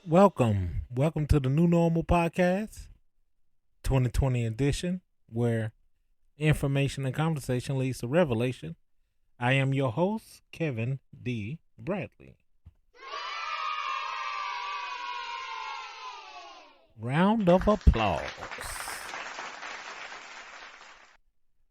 Welcome to the New Normal Podcast, 2020 edition, where information and conversation leads to revelation. I am your host, Kevin D. Bradley. Round of applause.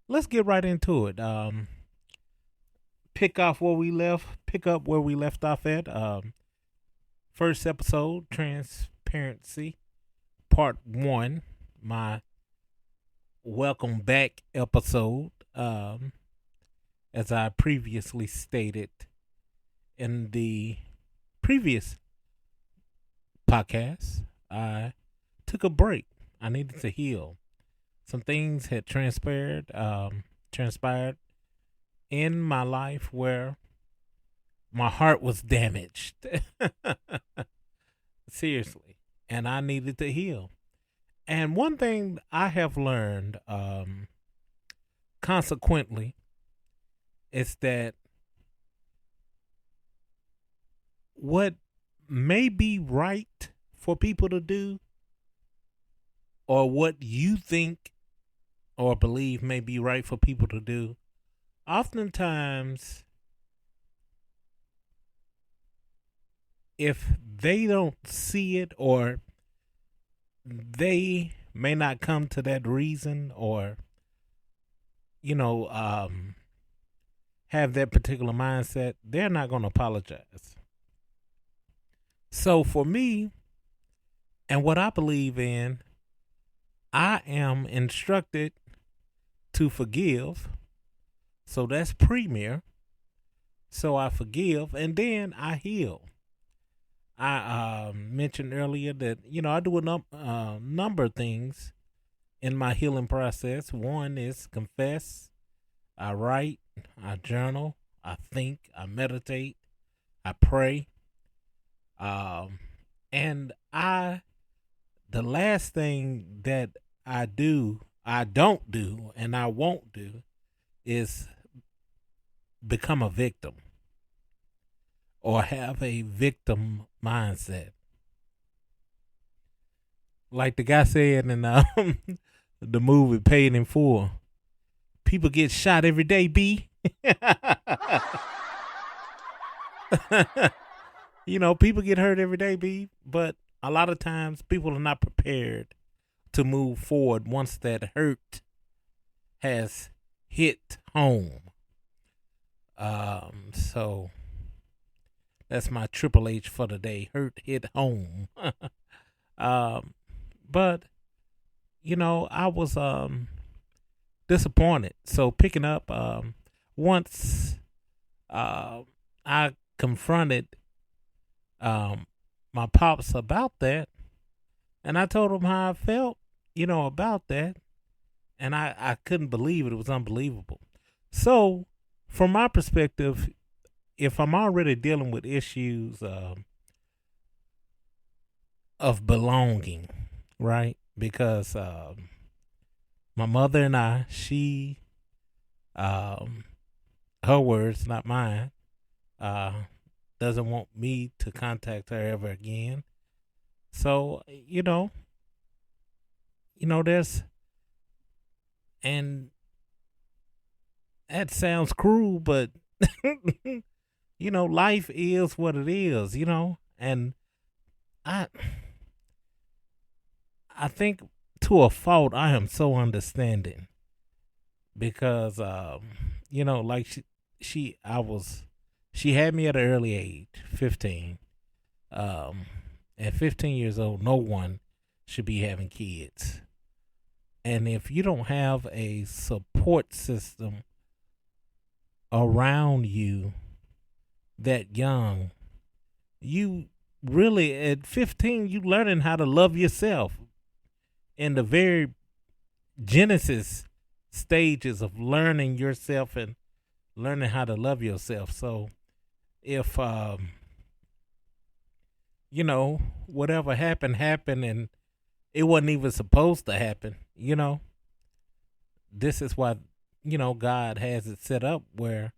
Let's get right into it. Pick up where we left off at. First episode, Transparency, Part 1, my welcome back episode. As I previously stated in the previous podcast, I took a break. I needed to heal. Some things had transpired in my life where my heart was damaged. Seriously. And I needed to heal. And one thing I have learned, consequently, is that what may be right for people to do, or what you think or believe may be right for people to do, oftentimes, if they don't see it, or they may not come to that reason, or have that particular mindset, they're not going to apologize. So for me, and what I believe in, I am instructed to forgive. So that's premier. So I forgive and then I heal. I mentioned earlier that I do a number of things in my healing process. One is confess. I write. I journal. I think. I meditate. I pray. And the last thing that I don't do, and I won't do, is become a victim or have a victim mindset. Like the guy said in the movie Paid in Full, people get shot every day, B. People get hurt every day, B. But a lot of times people are not prepared to move forward once that hurt has hit home. So that's my Triple H for the day. Hurt hit home. But I was disappointed. So picking up, once I confronted my pops about that, and I told him how I felt, about that, and I couldn't believe it. It was unbelievable. So, from my perspective, if I'm already dealing with issues of belonging, right? Because my mother and um, her words, not mine, uh, doesn't want me to contact her ever again. So, there's, and that sounds cruel, but, life is what it is, and I, I think to a fault, I am so understanding because, like she had me at an early age, 15. Um, at 15 years old, no one should be having kids. And if you don't have a support system around you that young, you really, at 15, you learning how to love yourself in the very genesis stages of learning yourself and learning how to love yourself. So if whatever happened and it wasn't even supposed to happen, this is why God has it set up where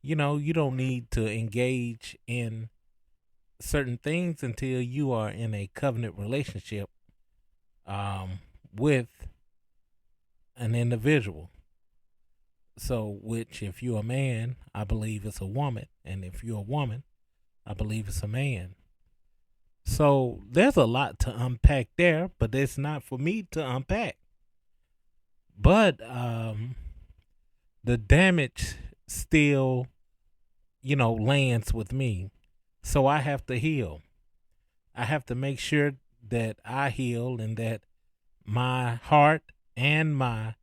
you don't need to engage in certain things until you are in a covenant relationship um, with an individual. So, which if you're a man, I believe it's a woman, and if you're a woman, I believe it's a man. So there's a lot to unpack there, but it's not for me to unpack. But the damage still, lands with me. So I have to heal. I have to make sure that I heal and that my heart and my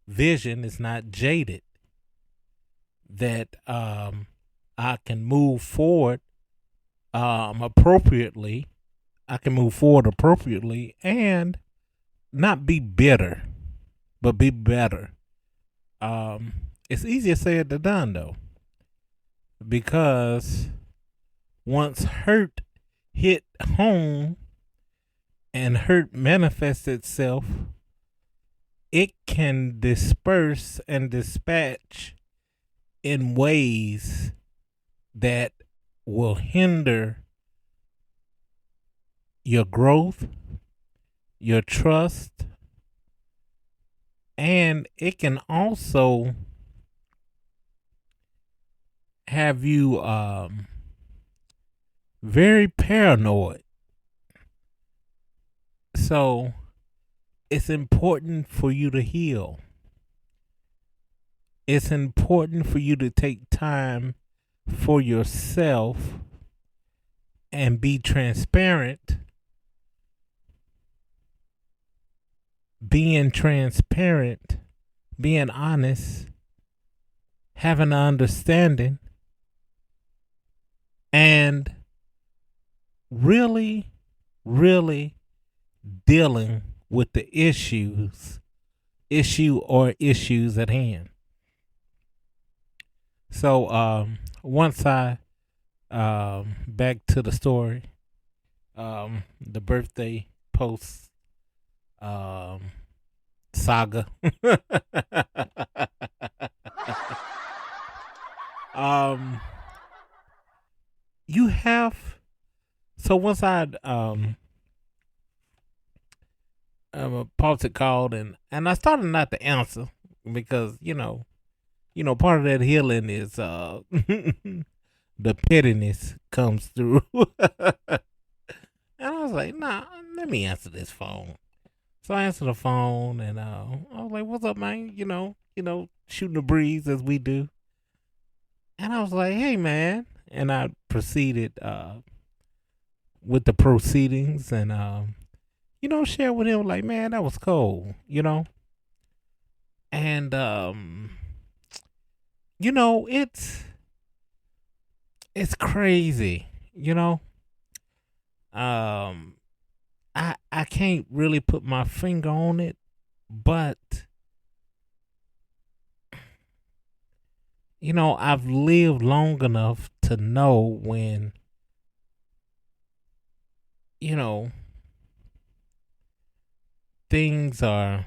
vision is not jaded. That I can move forward appropriately. I can move forward appropriately and not be bitter, but be better. It's easier said than done though, because once hurt hit home and hurt manifests itself, it can disperse and dispatch in ways that will hinder your growth, your trust, and it can also have you very paranoid. So it's important for you to heal. It's important for you to take time for yourself and be transparent. Being transparent, being honest, having an understanding, and really, really dealing with the issue or issues at hand. So once I back to the story, the birthday post saga. um you have so once I'd Paul's called and I started not to answer because part of that healing is the pettiness comes through. And I was like, nah, let me answer this phone. So I answered the phone and I was like, what's up, man? Shooting the breeze as we do. And I was like, hey man. And I proceeded with the proceedings and share with him like, man, that was cold. And it's crazy, I can't really put my finger on it, but I've lived long enough to know when things are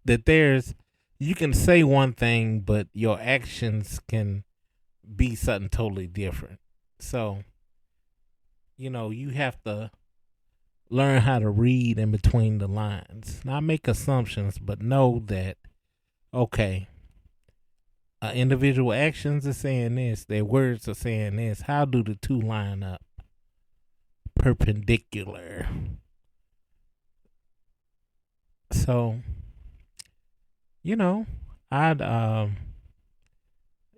that there's you can say one thing but your actions can be something totally different. So, you have to learn how to read in between the lines. Not make assumptions, but know that, okay, individual actions are saying this, their words are saying this. How do the two line up? Perpendicular. So, I'd,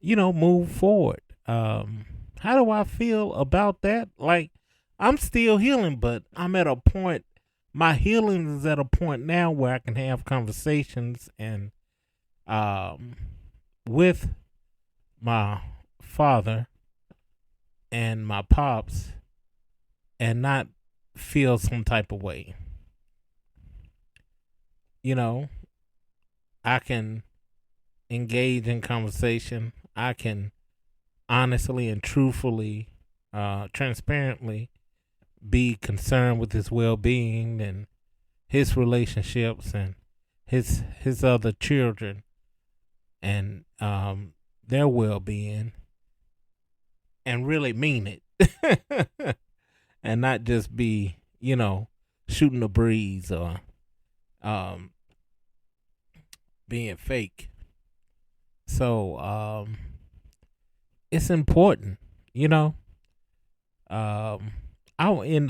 move forward. How do I feel about that? Like, I'm still healing, but I'm at a point. My healing is at a point now where I can have conversations and with my father and my pops and not feel some type of way. I can engage in conversation. I can honestly and truthfully, transparently be concerned with his well being and his relationships and his other children and their well being and really mean it. and not just be, shooting the breeze or um, being fake. So it's important, you know. In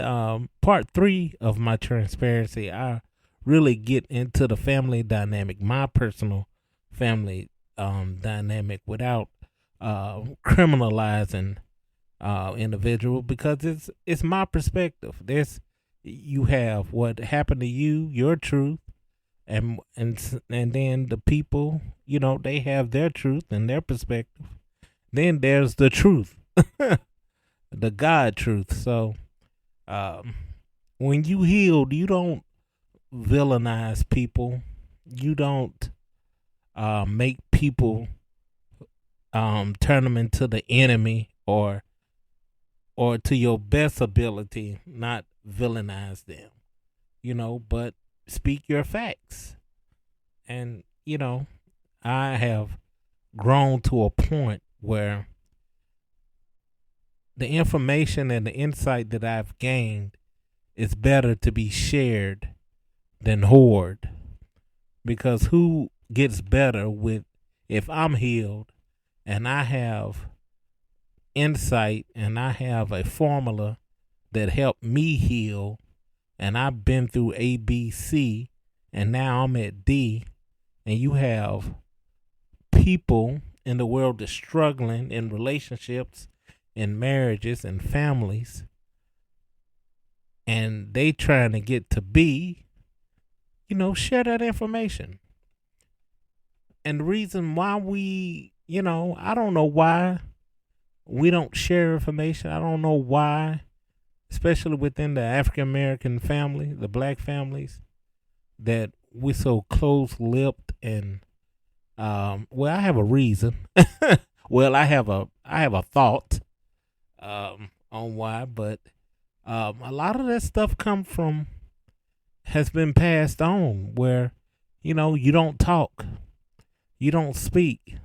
part 3 of my transparency, I really get into the family dynamic, my personal family dynamic, without criminalizing individual, because it's my perspective. You have what happened to you, your truth, and then the people, they have their truth and their perspective. Then there's the truth, the God truth. So when you healed, you don't villainize people. You don't make people turn them into the enemy, or to your best ability, not villainize them. But speak your facts. And I have grown to a point where the information and the insight that I've gained is better to be shared than hoard. Because who gets better with, if I'm healed and I have insight and I have a formula that helped me heal, and I've been through A, B, C, and now I'm at D, and you have people in the world that's struggling in relationships, in marriages, and families, and they trying to get to B, share that information. And the reason why I don't know why we don't share information. I don't know why, especially within the African American family, the black families, that we're so close-lipped. And I have a reason. Well, I have a thought on why, but a lot of that stuff has been passed on, where you don't talk, you don't speak,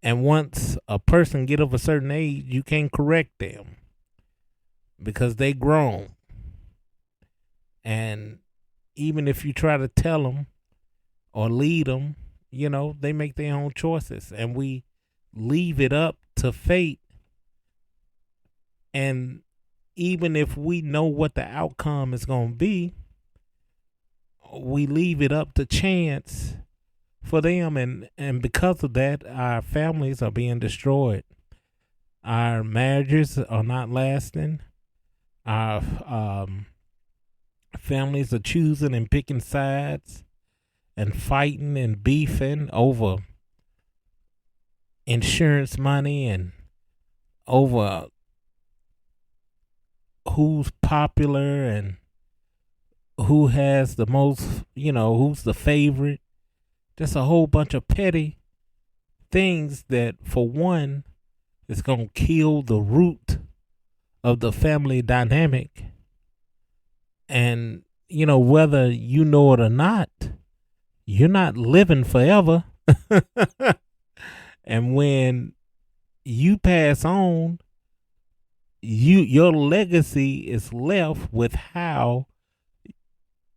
and once a person get of a certain age, you can't correct them because they grown. And even if you try to tell them or lead them, they make their own choices, and we leave it up to fate. And even if we know what the outcome is going to be, we leave it up to chance for them. And because of that, our families are being destroyed. Our marriages are not lasting. Our families are choosing and picking sides and fighting and beefing over insurance money and over who's popular and who has the most, who's the favorite. Just a whole bunch of petty things that, for one, is going to kill the root of the family dynamic. And, whether you know it or not, you're not living forever. And when you pass on, your legacy is left with how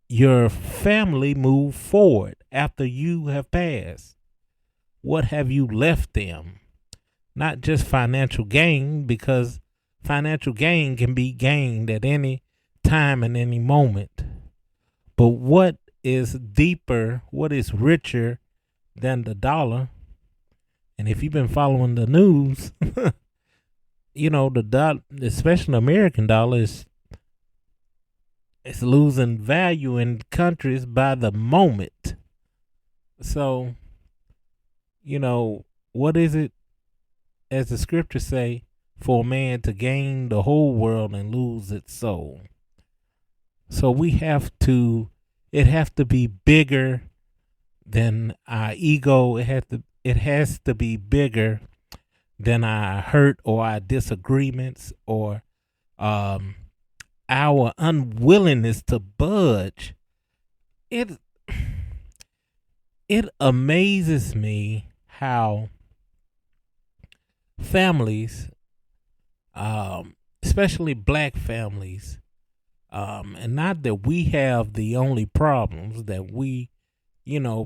your family move forward after you have passed. What have you left them? Not just financial gain, because financial gain can be gained at any time and any moment. But what is deeper, what is richer than the dollar? And if you've been following the news, especially the American dollar, is losing value in countries by the moment. So, what is it, as the scriptures say, for a man to gain the whole world and lose its soul? So it has to be bigger than our ego. It has to be bigger than our hurt or our disagreements or our unwillingness to budge. It amazes me how families, especially black families, and not that we have the only problems that we,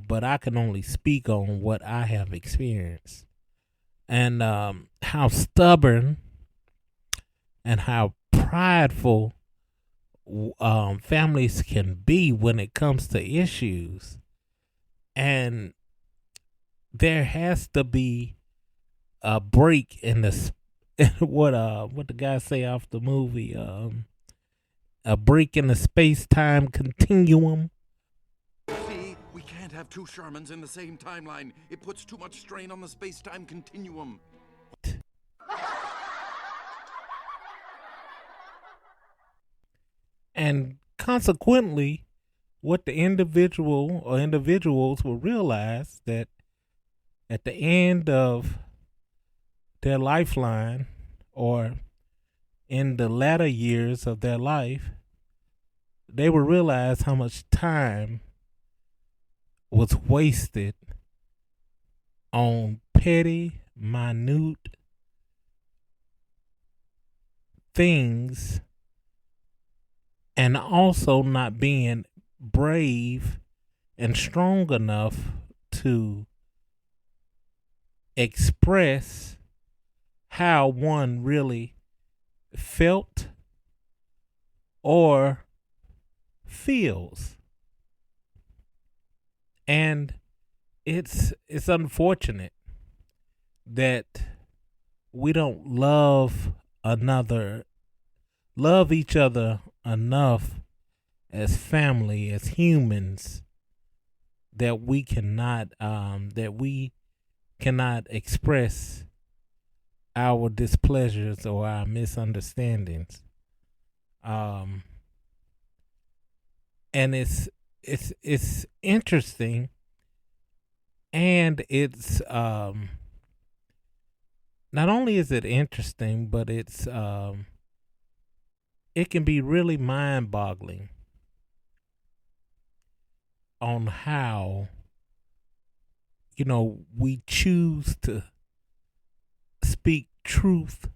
but I can only speak on what I have experienced and how stubborn and how prideful families can be when it comes to issues. And there has to be a break in the what the guy say off the movie, a break in the space time continuum. See, we can't have two Shermans in the same timeline. It puts too much strain on the space-time continuum. And consequently, what the individual or individuals will realize that at the end of their lifeline or in the latter years of their life, they will realize how much time was wasted on petty, minute things, and also not being brave and strong enough to express how one really felt or feels. And it's unfortunate that we don't love each other enough as family, as humans, that we cannot express our displeasures or our misunderstandings. And it's interesting, and it's not only is it interesting, but it can be really mind-boggling on how we choose to speak truth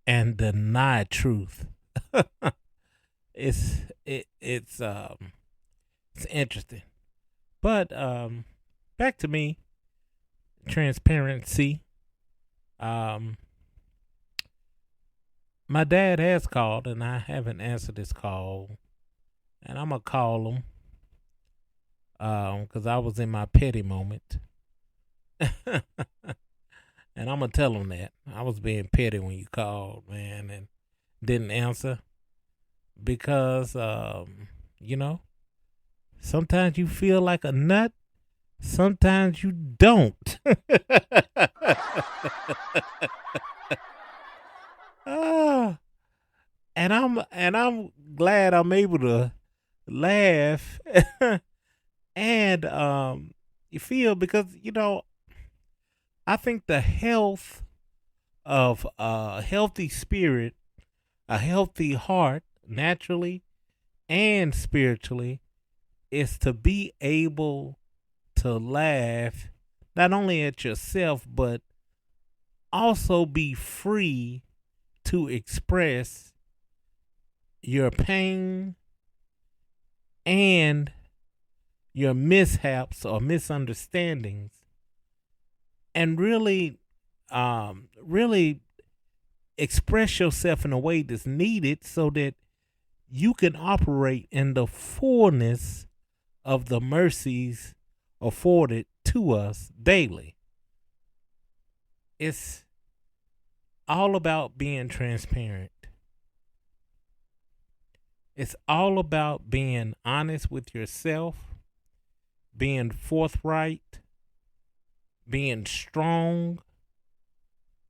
and deny truth. it's it's interesting. But back to me, transparency. My dad has called and I haven't answered his call, and I'm gonna call him because I was in my petty moment. And I'm gonna tell him that I was being petty when you called, man, and didn't answer because sometimes you feel like a nut, sometimes you don't. Ah, and I'm glad I'm able to laugh and you feel, because I think the health of a healthy spirit, a healthy heart, naturally and spiritually, is to be able to laugh not only at yourself, but also be free to express your pain and your mishaps or misunderstandings, and really express yourself in a way that's needed so that you can operate in the fullness of the mercies afforded to us daily. It's all about being transparent. It's all about being honest with yourself, being forthright, being strong,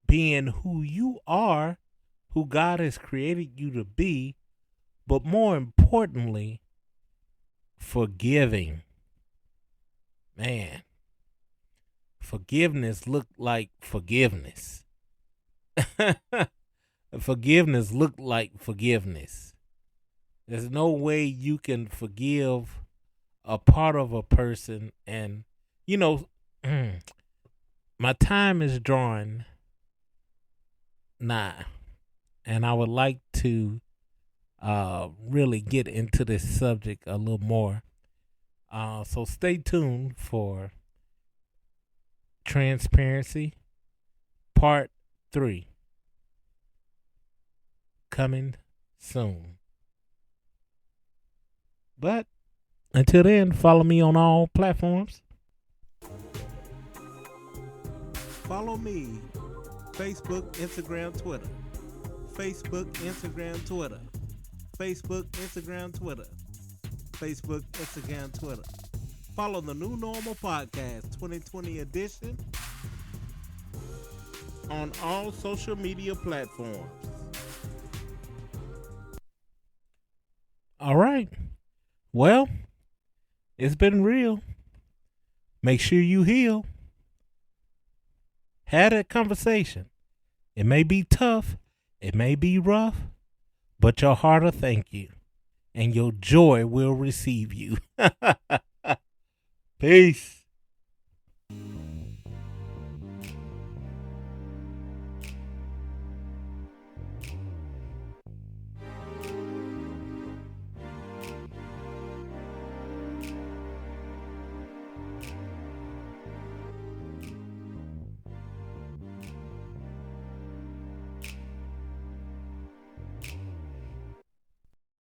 being who you are, who God has created you to be, but more importantly, forgiving. Man, forgiveness look like forgiveness. Forgiveness look like forgiveness. There's no way you can forgive a part of a person, and you know my time is drawing nigh, and I would like to really get into this subject a little more. So stay tuned for Transparency Part 3 coming soon. But until then, follow me on all platforms. Follow me, Facebook, Instagram, Twitter. Facebook, Instagram, Twitter. Facebook, Instagram, Twitter. Facebook, Instagram, Twitter. Follow the New Normal Podcast 2020 edition on all social media platforms. All right. Well, it's been real. Make sure you heal. Have that conversation. It may be tough. It may be rough. But your heart will thank you. And your joy will receive you. Peace.